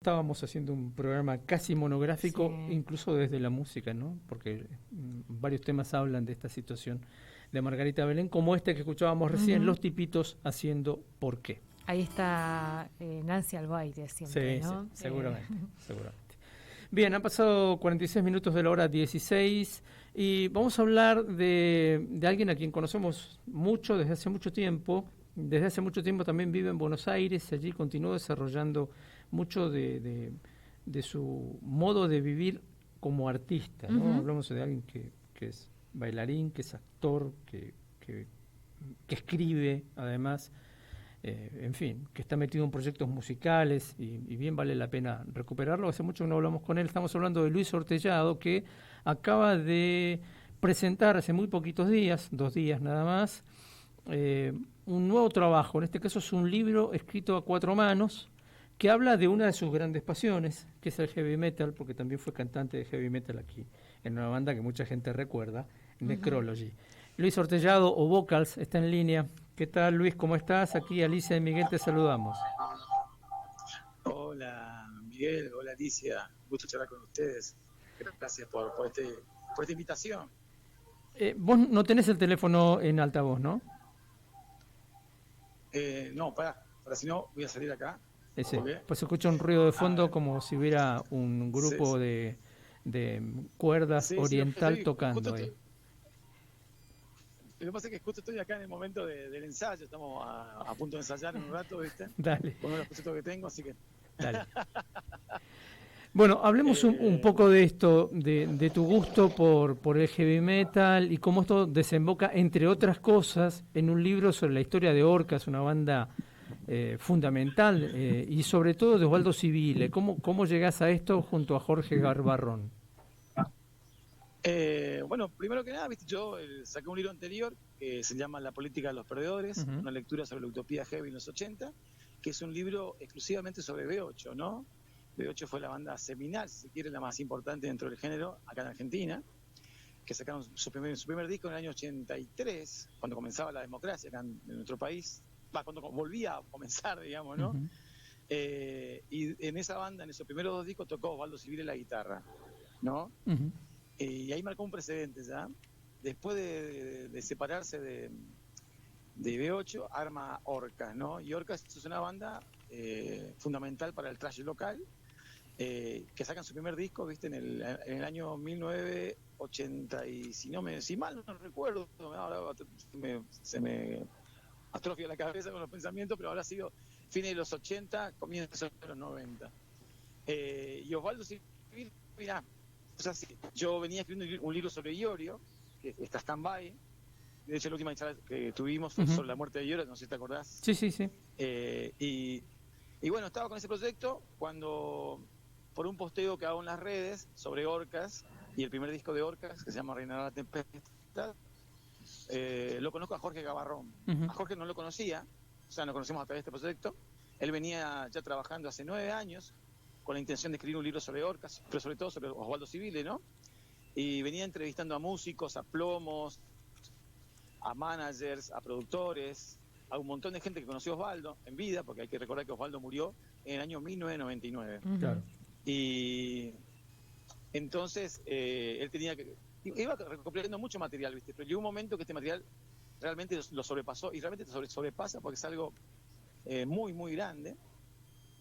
Estábamos haciendo un programa casi monográfico, Sí. incluso desde la música, ¿no? Porque varios temas hablan de esta situación de Margarita Belén, como este que escuchábamos recién, Ujú. Los Tipitos haciendo ¿Por qué? Ahí está Nancy Albaire siempre, Sí, sí, ¿no? seguramente, seguramente. Bien, han pasado 46 minutos de la hora 16 y vamos a hablar de alguien a quien conocemos mucho desde hace mucho tiempo. Desde hace mucho tiempo también vive en Buenos Aires y allí continuó desarrollando mucho de su modo de vivir como artista, ¿no? Ujú. Hablamos de alguien que es bailarín, que es actor, que escribe además, en fin, que está metido en proyectos musicales y bien vale la pena recuperarlo. Hace mucho que no hablamos con él. Estamos hablando de Luis Ortellado, que acaba de presentar hace muy poquitos días, 2 días nada más, un nuevo trabajo. En este caso es un libro escrito a 4 manos que habla de una de sus grandes pasiones, que es el heavy metal, porque también fue cantante de heavy metal aquí, en una banda que mucha gente recuerda, Ujú. Necrology. Luis Ortellado, o Vocals, está en línea. ¿Qué tal, Luis? ¿Cómo estás? Aquí Alicia y Miguel te saludamos. Hola Miguel, hola Alicia, gusto charlar con ustedes. Gracias por esta invitación. Vos no tenés el teléfono en altavoz, ¿no? No, para si no voy a salir acá, Ese. porque Pues se escucha un ruido de a fondo ver, como si hubiera un sí, grupo de cuerdas sí, lo que oriental estoy, justo tocando ahí. lo que pasa es que justo estoy acá en el momento del ensayo, estamos a punto de ensayar en un rato, ¿viste? Dale, Con uno de los proyectos que tengo, así que dale. Bueno, hablemos un eh, poco de esto, de tu gusto por el heavy metal y cómo esto desemboca, entre otras cosas, en un libro sobre la historia de Orcas, una banda fundamental, y sobre todo de Osvaldo Civile. ¿Cómo llegás a esto junto a Jorge Garbarrón? bueno, primero que nada, ¿viste? Yo saqué un libro anterior que se llama La política de los perdedores, Ujú. una lectura sobre la utopía heavy en los 80, que es un libro exclusivamente sobre B8, ¿no? B8 fue la banda seminal, si se quiere, la más importante dentro del género acá en Argentina, que sacaron su primer disco en el año 83, cuando comenzaba la democracia acá en nuestro país, cuando volvía a comenzar, digamos, ¿no? Ujú. Y en esa banda, en esos primeros 2 discos, tocó Osvaldo Civil en la guitarra, ¿no? Ujú. Y ahí marcó un precedente ya. Después de separarse de B8, arma Orcas, ¿no? Y Orcas es una banda fundamental para el thrash local, que sacan su primer disco, ¿viste? En el año 1980, y si mal no recuerdo, ahora se me atrofia la cabeza con los pensamientos, pero habrá sido fines de los 80, comienzos de los 90. Y Osvaldo Civil, mirá, o sea, sí, yo venía escribiendo un libro sobre Iorio, que está stand-by. De hecho, la última charla que tuvimos fue Ujú. sobre la muerte de Iorio, no sé si te acordás. Sí, sí, sí. Eh, y, y bueno, estaba con ese proyecto cuando, por un posteo que hago en las redes sobre Orcas, y el primer disco de Orcas, que se llama Reinar la Tempestad, lo conozco a Jorge Gabarrón. Ujú. A Jorge no lo conocía, o sea, nos conocimos a través de este proyecto. Él venía ya trabajando hace 9 años con la intención de escribir un libro sobre Orcas, pero sobre todo sobre Osvaldo Civile, ¿no? Y venía entrevistando a músicos, a plomos, a managers, a productores, a un montón de gente que conoció a Osvaldo en vida, porque hay que recordar que Osvaldo murió en el año 1999. Ujú. Claro. Y entonces él tenía que... Iba recopilando mucho material, ¿viste? Pero llegó un momento que este material realmente lo sobrepasó, y realmente te sobrepasa porque es algo muy, muy grande.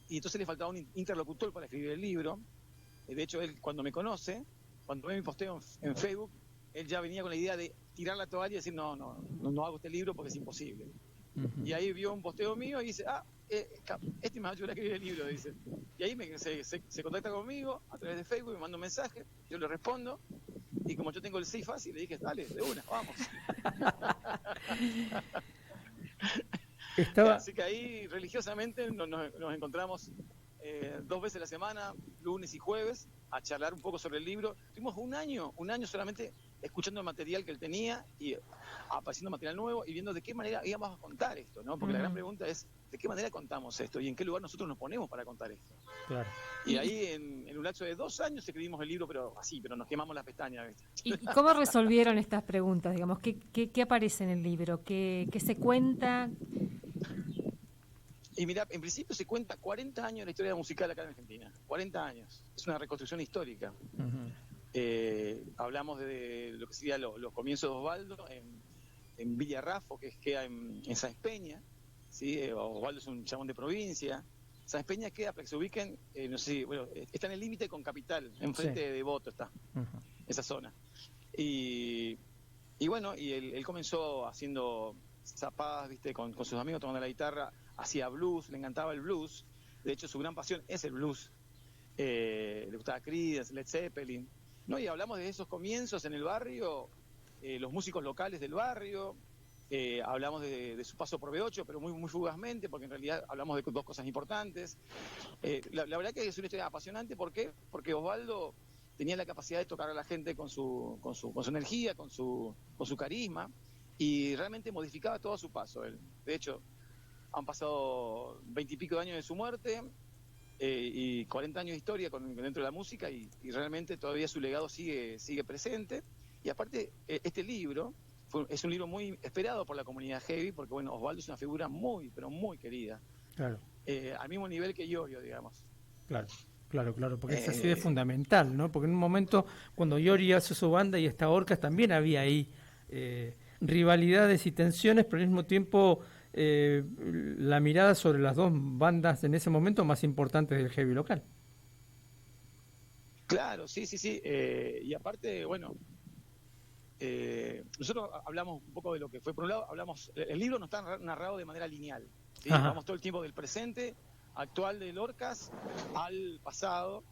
Y entonces le faltaba un interlocutor para escribir el libro. De hecho, él cuando me conoce, cuando ve mi posteo en Facebook, él ya venía con la idea de tirar la toalla y decir, no hago este libro porque es imposible. Ujú. Y ahí vio un posteo mío y dice, este me va a ayudar a escribir el libro, dice. Y ahí se contacta conmigo a través de Facebook, me manda un mensaje, yo le respondo, y como yo tengo el sí fácil, le dije, dale, de una, vamos. Estaba, Así que ahí religiosamente nos encontramos 2 veces a la semana, lunes y jueves, a charlar un poco sobre el libro. Tuvimos un año solamente escuchando el material que él tenía y apareciendo material nuevo y viendo de qué manera íbamos a contar esto, ¿no? Porque la gran Ujú. pregunta es, ¿de qué manera contamos esto? ¿Y en qué lugar nosotros nos ponemos para contar esto? claro. Y ahí en un lapso de 2 años escribimos el libro, pero así, pero nos quemamos las pestañas, ¿viste? ¿Y cómo resolvieron estas preguntas? Digamos, ¿qué aparece en el libro? ¿Qué se cuenta? Y mira, en principio se cuenta 40 años de la historia musical acá en Argentina. 40 años. Es una reconstrucción histórica. Hablamos de lo que serían los comienzos de Osvaldo en Villa Raffo, que queda en Sáenz Peña. ¿Sí? Osvaldo es un chabón de provincia. Sáenz Peña queda, para que se ubiquen, no sé si, bueno, está en el límite con Capital, enfrente de Devoto está, esa zona. Y bueno, y él comenzó haciendo zapadas, ¿viste? Con sus amigos tomando la guitarra, hacía blues, le encantaba el blues. De hecho, su gran pasión es el blues. Le gustaba Creedence, Led Zeppelin, ¿no? Y hablamos de esos comienzos en el barrio, los músicos locales del barrio. Hablamos de su paso por B8, pero muy, muy fugazmente, porque en realidad hablamos de dos cosas importantes. La verdad que es una historia apasionante. ¿Por qué? Porque Osvaldo tenía la capacidad de tocar a la gente con su energía, con su carisma, y realmente modificaba todo a su paso. Él. De hecho, han pasado 20 y pico de años de su muerte, y 40 años de historia dentro de la música, y realmente todavía su legado sigue presente. Y aparte, este libro es un libro muy esperado por la comunidad heavy, porque bueno, Osvaldo es una figura muy, pero muy querida. Claro. Al mismo nivel que Iorio, digamos. Claro, porque es así de fundamental, ¿no? Porque en un momento, cuando Iorio hace su banda y está Orcas, también había ahí rivalidades y tensiones, pero al mismo tiempo la mirada sobre las dos bandas en ese momento más importantes del heavy local. Claro, sí. Y aparte, bueno, nosotros hablamos un poco de lo que fue. Por un lado, el libro no está narrado de manera lineal, ¿sí? Hablamos todo el tiempo del presente actual de Orcas al pasado,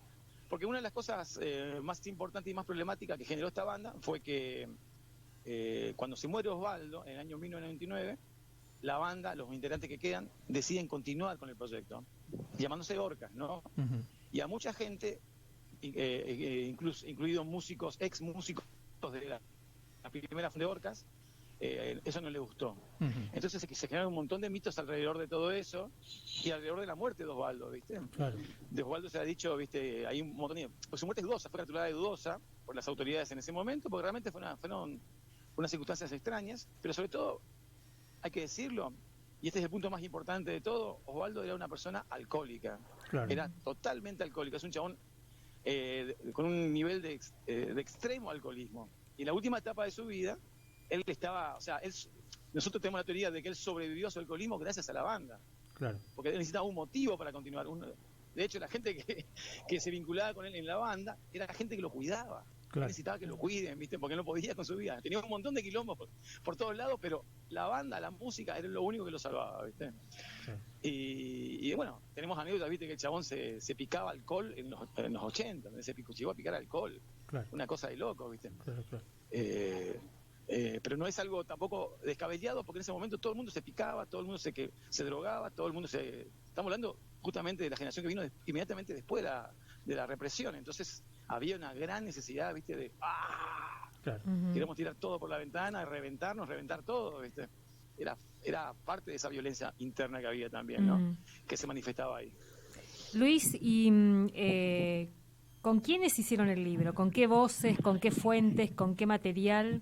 porque una de las cosas más importantes y más problemáticas que generó esta banda fue que cuando se muere Osvaldo en el año 1999, la banda, los integrantes que quedan, deciden continuar con el proyecto, llamándose Orcas, ¿no? Y a mucha gente, incluidos músicos, ex músicos de la primera de Orcas, eso no le gustó. Entonces se generaron un montón de mitos alrededor de todo eso y alrededor de la muerte de Osvaldo, ¿viste? Claro. De Osvaldo se ha dicho, ¿viste? Hay un montón de... Pues su muerte es dudosa, fue capturada de dudosa por las autoridades en ese momento, porque realmente fueron unas circunstancias extrañas, pero sobre todo, hay que decirlo, y este es el punto más importante de todo, Osvaldo era una persona alcohólica. Claro. Era totalmente alcohólica, es un chabón con un nivel de extremo alcoholismo. Y en la última etapa de su vida, él estaba, o sea, nosotros tenemos la teoría de que él sobrevivió a su alcoholismo gracias a la banda. Claro. Porque él necesitaba un motivo para continuar. De hecho, la gente que se vinculaba con él en la banda era la gente que lo cuidaba. Claro. Él necesitaba que lo cuiden, ¿viste? Porque no podía con su vida. Tenía un montón de quilombos por todos lados, pero la banda, la música, era lo único que lo salvaba, ¿viste? Claro. Y bueno, tenemos anécdotas, ¿viste? Que el chabón se picaba alcohol en los 80, llegó a picar alcohol. Claro. Una cosa de loco, ¿viste? Claro. Pero no es algo tampoco descabellado, porque en ese momento todo el mundo se picaba, todo el mundo se drogaba, todo el mundo estamos hablando justamente de la generación que vino inmediatamente después de la represión. Entonces había una gran necesidad, ¿viste? Claro. Queremos tirar todo por la ventana, reventar todo, ¿viste? Era parte de esa violencia interna que había también, ¿no? Que se manifestaba ahí. Luis, y ¿con quiénes hicieron el libro? ¿Con qué voces? ¿Con qué fuentes? ¿Con qué material?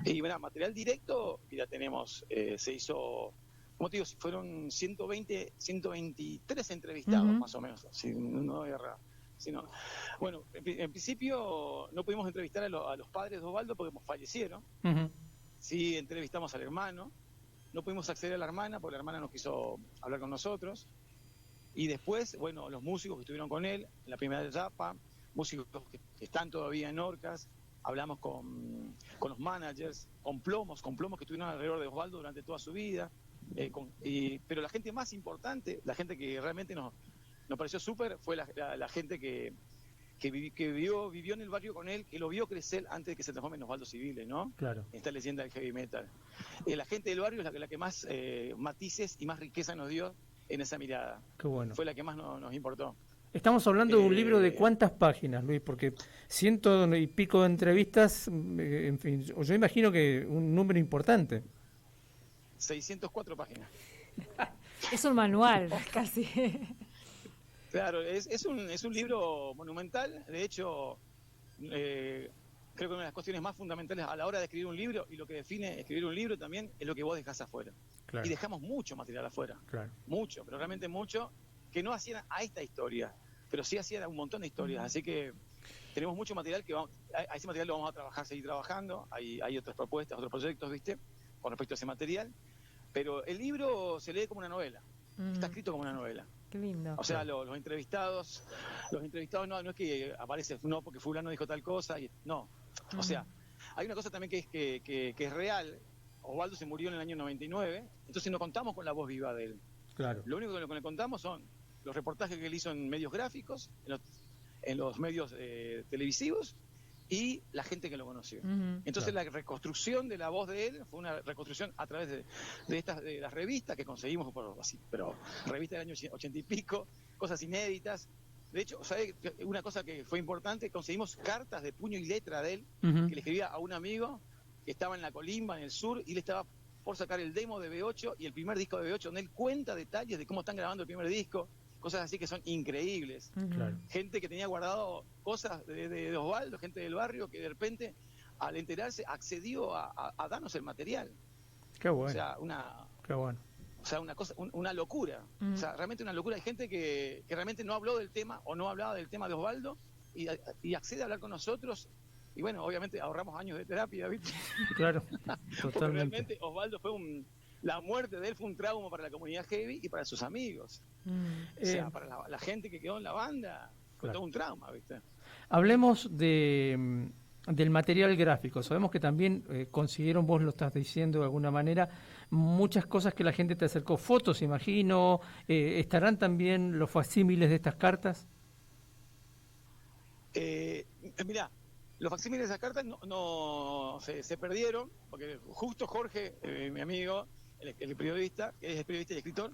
Y bueno, material directo, ya tenemos, se hizo, como te digo, fueron 123 entrevistados más o menos, si no erra. Bueno, en principio no pudimos entrevistar a los padres de Osvaldo porque fallecieron. Sí, entrevistamos al hermano, no pudimos acceder a la hermana porque la hermana no quiso hablar con nosotros. Y después, bueno, los músicos que estuvieron con él en la primera etapa, músicos que están todavía en Orcas. Hablamos con los managers, con plomos que estuvieron alrededor de Osvaldo durante toda su vida. Pero la gente más importante, la gente que realmente nos pareció súper, fue la gente que vivió en el barrio con él, que lo vio crecer antes de que se transforme en Osvaldo Civile, ¿no? Claro. Esta leyenda del heavy metal. La gente del barrio es la que más matices y más riqueza nos dio en esa mirada. Qué bueno. Fue la que más nos importó. Estamos hablando de un libro de cuántas páginas, Luis, porque 100 y pico de entrevistas, en fin, yo imagino que un número importante. 604 páginas. Es un manual, casi. Claro, es un libro monumental. De hecho, creo que una de las cuestiones más fundamentales a la hora de escribir un libro, y lo que define escribir un libro también, es lo que vos dejás afuera. Claro. Y dejamos mucho material afuera. Claro. Mucho, pero realmente mucho, que no hacían a esta historia, pero sí hacían a un montón de historias. Así que tenemos mucho material que a ese material lo vamos a trabajar, seguir trabajando. Hay otras propuestas, otros proyectos, ¿viste? Con respecto a ese material. Pero el libro se lee como una novela. Está escrito como una novela. Qué lindo. O sea, los entrevistados no es que aparece, no, porque fulano dijo tal cosa, no. O sea, hay una cosa también que es real. Osvaldo se murió en el año 99, entonces no contamos con la voz viva de él. Claro. Lo único que le contamos son los reportajes que él hizo en medios gráficos, en los medios televisivos, y la gente que lo conoció. Entonces la reconstrucción de la voz de él fue una reconstrucción a través de las revistas que conseguimos, pero revistas del año 80 y pico, cosas inéditas. De hecho, ¿sabes? Una cosa que fue importante, conseguimos cartas de puño y letra de él, que le escribía a un amigo que estaba en la colimba, en el sur, y él estaba por sacar el demo de B8 y el primer disco de B8, donde él cuenta detalles de cómo están grabando el primer disco, cosas así que son increíbles. Claro. Gente que tenía guardado cosas de Osvaldo, gente del barrio, que de repente, al enterarse, accedió a darnos el material. Qué bueno. O sea, Qué bueno. O sea, una locura. O sea, realmente una locura. Hay gente que realmente no habló del tema o no hablaba del tema de Osvaldo y accede a hablar con nosotros. Y bueno, obviamente ahorramos años de terapia, ¿viste? Claro, Porque totalmente. realmente Osvaldo la muerte de él fue un trauma para la comunidad heavy y para sus amigos. O sea, para la gente que quedó en la banda, fue todo un trauma, ¿viste? Hablemos del material gráfico. Sabemos que también consiguieron, vos lo estás diciendo de alguna manera, muchas cosas que la gente te acercó. Fotos, imagino. ¿Estarán también los facsímiles de estas cartas? Mirá, los facsímiles de esas cartas no se perdieron, porque justo Jorge, mi amigo, el periodista, que es periodista y escritor,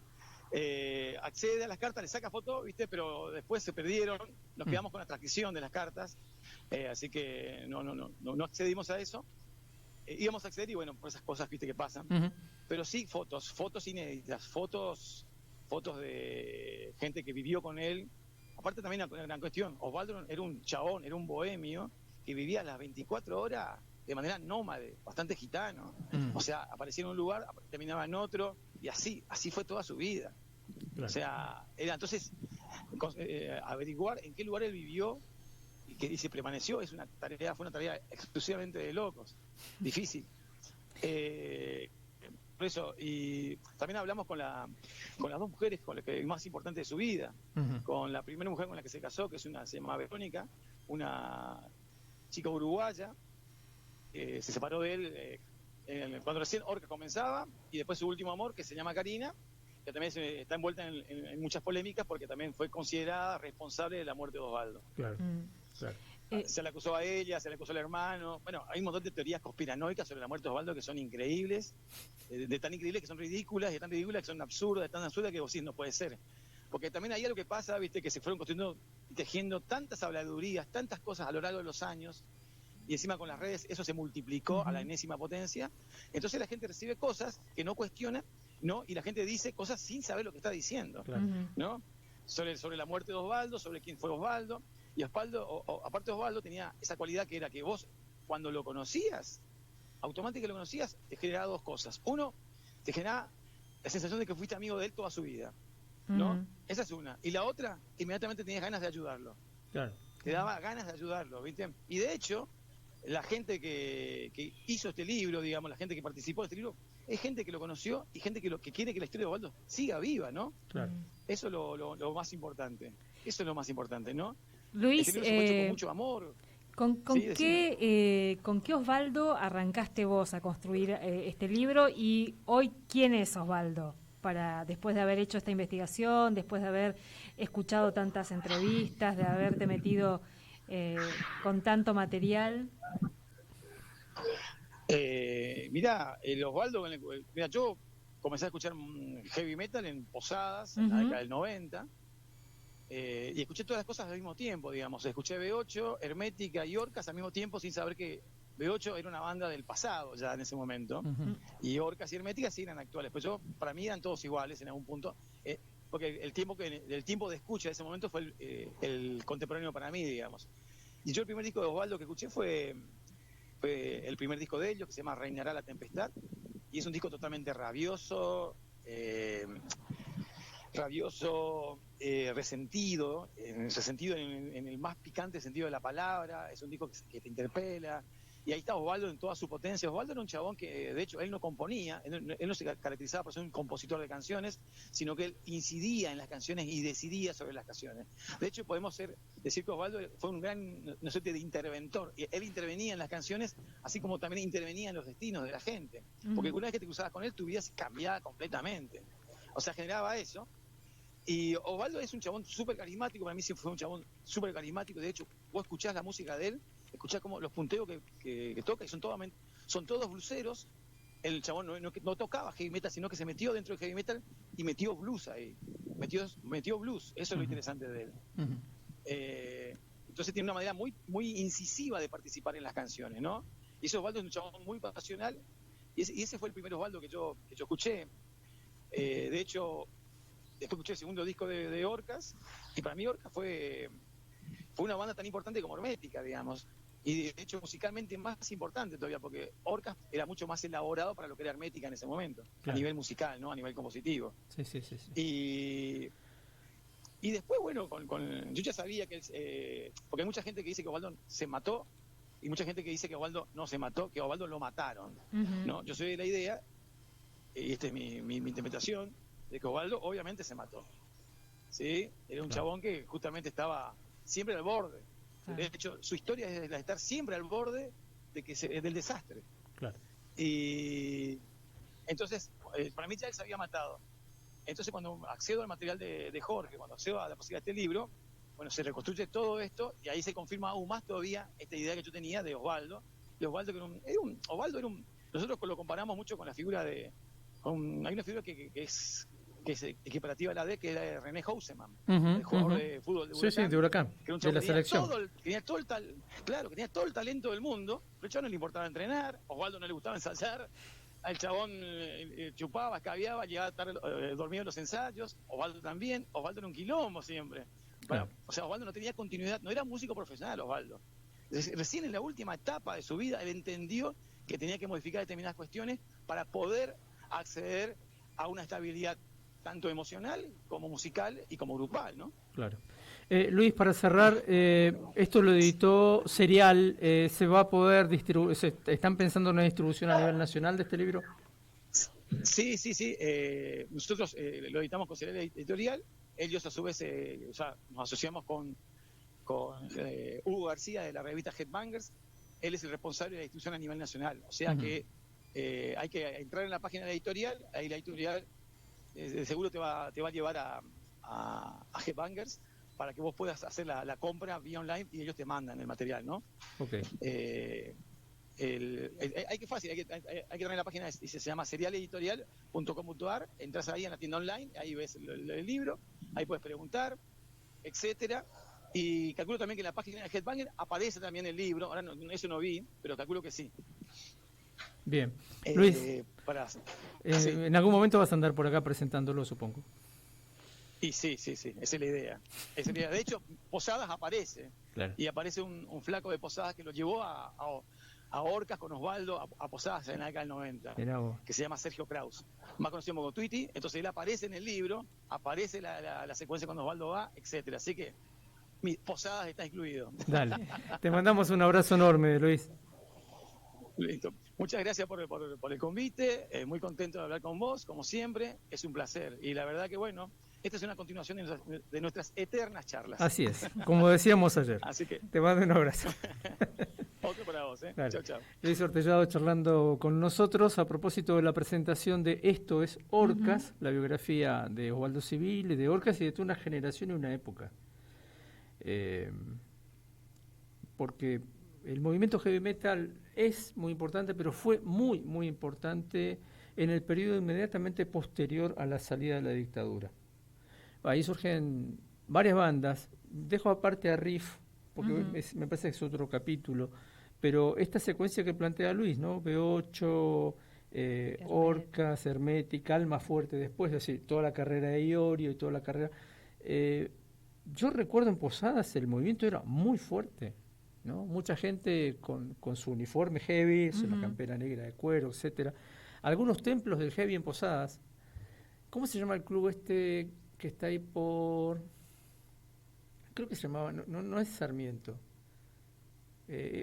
accede a las cartas, le saca foto, ¿viste? Pero después se perdieron, nos quedamos con la transcripción de las cartas, así que no accedimos a eso. Íbamos a acceder y bueno, por esas cosas, ¿viste? Que pasan. Pero sí fotos inéditas, fotos de gente que vivió con él. Aparte también una gran cuestión, Osvaldo era un chabón, era un bohemio que vivía las 24 horas de manera nómade, bastante gitano. O sea, aparecía en un lugar, terminaba en otro, y así fue toda su vida. Claro. O sea, entonces averiguar en qué lugar él vivió y se permaneció fue una tarea exclusivamente de locos, difícil. Por eso, y también hablamos con las dos mujeres con las que más importante de su vida, con la primera mujer con la que se casó, que se llama Verónica, una chica uruguaya, se separó de él cuando recién Orca comenzaba, y después su último amor, que se llama Karina, que también está envuelta en muchas polémicas porque también fue considerada responsable de la muerte de Osvaldo. Claro, claro. Se le acusó a ella, se le acusó al hermano. Bueno, hay un montón de teorías conspiranoicas sobre la muerte de Osvaldo que son increíbles, de tan increíbles que son ridículas, de tan ridículas que son absurdas, de tan absurdas que vos decís, no puede ser. Porque también hay algo que pasa, viste, que se fueron construyendo y tejiendo tantas habladurías, tantas cosas a lo largo de los años, y encima con las redes eso se multiplicó a la enésima potencia. Entonces la gente recibe cosas que no cuestiona, ¿no? Y la gente dice cosas sin saber lo que está diciendo, ¿no? Sobre la muerte de Osvaldo, sobre quién fue Osvaldo. Y Osvaldo, aparte de Osvaldo, tenía esa cualidad que era que vos, cuando lo conocías, automáticamente lo conocías, te generaba dos cosas. Uno, te generaba la sensación de que fuiste amigo de él toda su vida, ¿no? Esa es una. Y la otra, inmediatamente tenías ganas de ayudarlo. Claro. Te daba ganas de ayudarlo, ¿viste? Y de hecho, la gente que hizo este libro, digamos, la gente que participó de este libro, es gente que lo conoció y gente que quiere que la historia de Osvaldo siga viva, ¿no? Claro. Eso es lo más importante. Eso es lo más importante, ¿no? Luis, este libro fue hecho con mucho amor. ¿Con qué Osvaldo arrancaste vos a construir este libro? Y hoy, ¿quién es Osvaldo? Después de haber hecho esta investigación, después de haber escuchado tantas entrevistas, de haberte metido con tanto material. Mirá, el Osvaldo, yo comencé a escuchar heavy metal en Posadas, en la década del 90, y escuché todas las cosas al mismo tiempo, digamos. Escuché B8, Hermética y Orcas al mismo tiempo, sin saber que B8 era una banda del pasado ya en ese momento, y Orcas y Hermética sí eran actuales, pero para mí eran todos iguales en algún punto, porque el tiempo de escucha de ese momento fue el contemporáneo para mí, digamos. Y yo el primer disco de Osvaldo que escuché fue fue el primer disco de ellos, que se llama Reinará la Tempestad, y es un disco totalmente rabioso, resentido, en ese sentido, en el más picante sentido de la palabra. Es un disco que te interpela, y ahí está Osvaldo en toda su potencia. Osvaldo era un chabón que, de hecho, él no componía, él no se caracterizaba por ser un compositor de canciones, sino que él incidía en las canciones y decidía sobre las canciones. De hecho, podemos decir que Osvaldo fue un gran, no sé, de interventor. Él intervenía en las canciones, así como también intervenía en los destinos de la gente, porque una vez que te cruzabas con él, tu vida se cambiaba completamente. O sea, generaba eso. Y Osvaldo es un chabón súper carismático, para mí siempre fue un chabón súper carismático. De hecho, vos escuchás la música de él, escuchás como los punteos que toca, y son todos bluseros. El chabón no tocaba heavy metal, sino que se metió dentro del heavy metal y metió blues ahí. Metió blues, eso es lo interesante de él. Entonces tiene una manera muy, muy incisiva de participar en las canciones, ¿no? Y ese Osvaldo es un chabón muy pasional, y ese fue el primer Osvaldo que yo escuché. De hecho, después escuché el segundo disco de Orcas, y para mí Orcas fue una banda tan importante como Hermética, digamos, y de hecho musicalmente más importante todavía, porque Orcas era mucho más elaborado para lo que era Hermética en ese momento, claro, a nivel musical, ¿no? A nivel compositivo. Sí. Y después, bueno, yo ya sabía que porque hay mucha gente que dice que Osvaldo se mató, y mucha gente que dice que Osvaldo no se mató, que Osvaldo lo mataron, ¿no? Yo soy de la idea, y esta es mi interpretación, de que Osvaldo obviamente se mató, ¿sí? Era un chabón que justamente estaba siempre al borde. De hecho, su historia es la de estar siempre al borde del desastre. Claro. Y entonces, para mí ya él se había matado. Entonces, cuando accedo al material de Jorge, cuando accedo a la posibilidad de este libro, bueno, se reconstruye todo esto, y ahí se confirma aún más todavía esta idea que yo tenía de Osvaldo. Y Osvaldo, Osvaldo nosotros lo comparamos mucho con la figura hay una figura que es equiparativa a la que era René Houseman, el jugador de fútbol de Huracán. Sí, de Huracán, que de la selección. Tenía todo el talento del mundo, pero al chabón no le importaba entrenar, Osvaldo no le gustaba ensayar, al chabón chupaba, escabiaba, llegaba tarde, dormía en los ensayos. Osvaldo también. Osvaldo era un quilombo siempre. Bueno, claro. O sea, Osvaldo no tenía continuidad, no era músico profesional, Osvaldo. Recién en la última etapa de su vida él entendió que tenía que modificar determinadas cuestiones para poder acceder a una estabilidad tanto emocional como musical y como grupal, ¿no? Claro. Luis, para cerrar, esto lo editó Serial, ¿se va a poder distribuir? ¿Están pensando en una distribución a nivel nacional de este libro? Sí. Nosotros lo editamos con Serial Editorial. Ellos a su vez nos asociamos con Hugo García de la revista Headbangers. Él es el responsable de la distribución a nivel nacional. O sea que hay que entrar en la página de la editorial, ahí la editorial de seguro te va a llevar a Headbangers para que vos puedas hacer la compra vía online y ellos te mandan el material, ¿no? Okay. Hay que entrar en la página, se llama serialeditorial.com.ar, entras ahí en la tienda online, ahí ves el libro, ahí puedes preguntar, etcétera. Y calculo también que en la página de Headbanger aparece también el libro. Ahora eso no vi, pero calculo que sí. Bien. Luis, sí. En algún momento vas a andar por acá presentándolo, supongo. Y sí, esa es la idea. De hecho, Posadas aparece. Claro. Y aparece un flaco de Posadas que lo llevó a Orcas con Osvaldo a Posadas en la década del 90, que se llama Sergio Kraus, más conocido como Tweety. Entonces él aparece en el libro, aparece la secuencia cuando Osvaldo va, etcétera. Así que Posadas está incluido. Dale. Te mandamos un abrazo enorme, Luis. Listo. Muchas gracias por el convite. Muy contento de hablar con vos, como siempre. Es un placer. Y la verdad que, bueno, esta es una continuación de nuestras eternas charlas. Así es, como decíamos ayer. Así que te mando un abrazo. Otro para vos, ¿eh? Claro. Chao. Luis Ortellado charlando con nosotros a propósito de la presentación de Esto es Orcas, la biografía de Osvaldo Civil, de Orcas y de toda una generación y una época. Porque el movimiento heavy metal es muy importante, pero fue muy, muy importante en el periodo inmediatamente posterior a la salida de la dictadura. Ahí surgen varias bandas. Dejo aparte a Riff, porque me parece que es otro capítulo, pero esta secuencia que plantea Luis, ¿no? B8, Orcas, Hermética, Alma Fuerte, después, es decir, toda la carrera de Iorio y toda la carrera... yo recuerdo en Posadas el movimiento era muy fuerte, ¿no? Mucha gente con su uniforme heavy, Ujú. la campera negra de cuero, etcétera. Algunos templos del heavy en Posadas. ¿Cómo se llama el club este que está ahí por...? Creo que se llamaba, no es Sarmiento.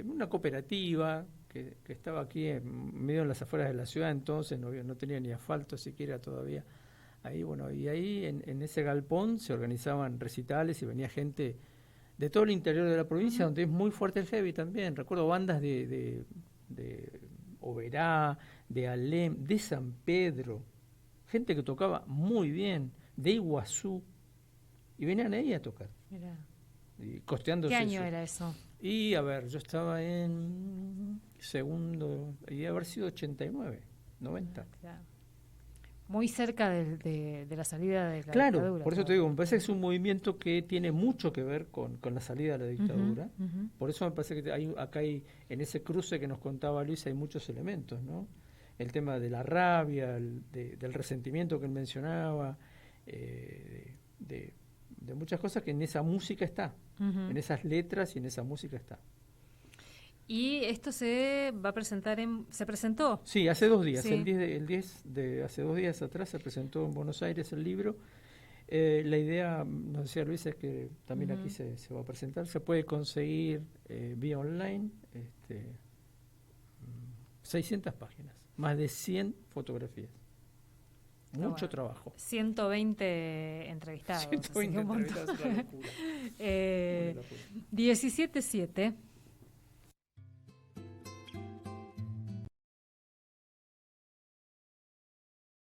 Una cooperativa que estaba aquí medio en las afueras de la ciudad, entonces no tenía ni asfalto siquiera todavía. Ahí, bueno, y ahí en ese galpón se organizaban recitales y venía gente de todo el interior de la provincia, Ujú. donde es muy fuerte el heavy también. Recuerdo bandas de Oberá, de Alem, de San Pedro, gente que tocaba muy bien, de Iguazú, y venían ahí a tocar, Mirá. y costeándose ¿Qué año eso. era eso? Y a ver, yo estaba en segundo, y haber sido 89, 90. Claro. Muy cerca de la salida de la Claro, dictadura. por eso te claro. digo, me parece que es un movimiento que tiene mucho que ver con la salida de la dictadura. Ujú, ujú. Por eso me parece que acá hay, en ese cruce que nos contaba Luis, hay muchos elementos, ¿no? El tema de la rabia, del resentimiento que él mencionaba, de muchas cosas que en esa música está, Ujú. en esas letras y en esa música está. Y esto se va a presentar se presentó. Sí, hace 2 días, Sí. el 10 de hace 2 días atrás se presentó en Buenos Aires el libro. La idea, nos decía Luis, es que también Ujú. aquí se va a presentar. Se puede conseguir vía online, 600 páginas, más de 100 fotografías. Mucho bueno. trabajo. 120 entrevistados. así que 120 un montón. entrevistas, es una locura. Una 17/7